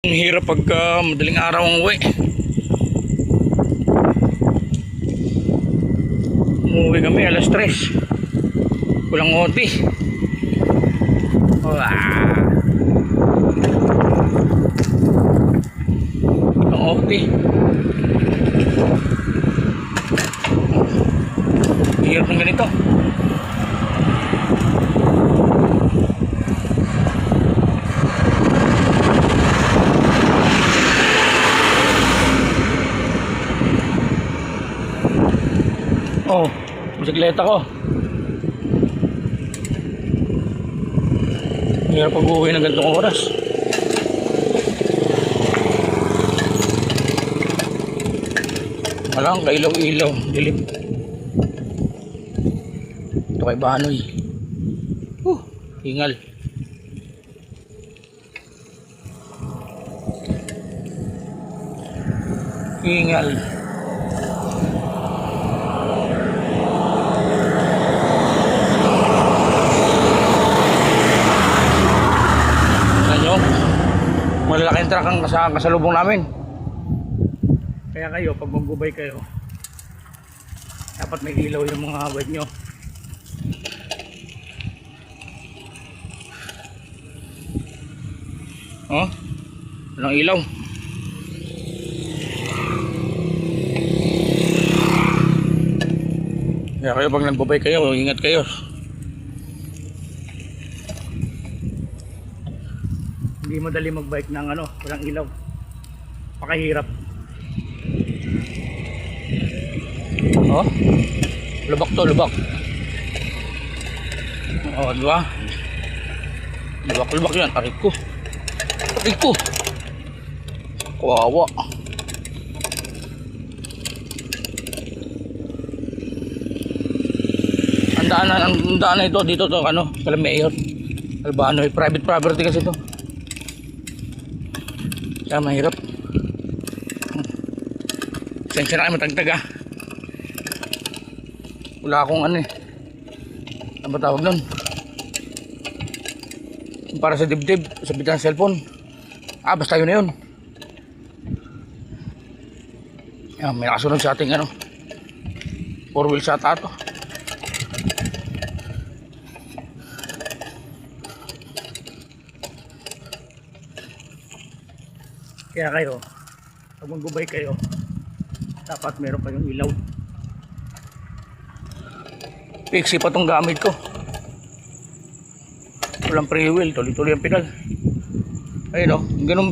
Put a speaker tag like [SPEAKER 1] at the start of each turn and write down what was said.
[SPEAKER 1] Ang hirap pagka madaling araw ang uwi. Umuwi kami alas 3. Kulang OT. Kulang OT. Hirap ng ganito. Oh, bisikleta ko. Hirap pag-uwi ng ganitong oras. Walang kailaw-ilaw, dilim. Ito kay Banoy. Hingal. Hingal. Malalaking truck ang kasalubong namin. Kaya kayo, pag magbubay kayo, dapat may ilaw yung mga bike nyo. Oh, walang ilaw. Kaya kayo, pag nagbubay kayo, ingat kayo. Hindi madali magbike ng walang ilaw. Pakahirap. Oh, lubak to, lubak. Oh, diba? Lubak yan. Aray ko. Kawawa. Ang daan na ito dito to kala Mayor Albano, private property kasi ito. Kaya mahirap. Sensya na kayo, matagtag. Wala akong ano ba tawag nun? Para sa dibdib, sa bitang cellphone. Basta yun na yun. Yan, may nakasunod sa ating 4 wheels ata ito. Kaya kayo, pag magbubay kayo, dapat meron kayong ilaw. Pixie pa itong gamit ko. Walang free wheel, tuloy-tuloy ang pedal. Ayun ganun.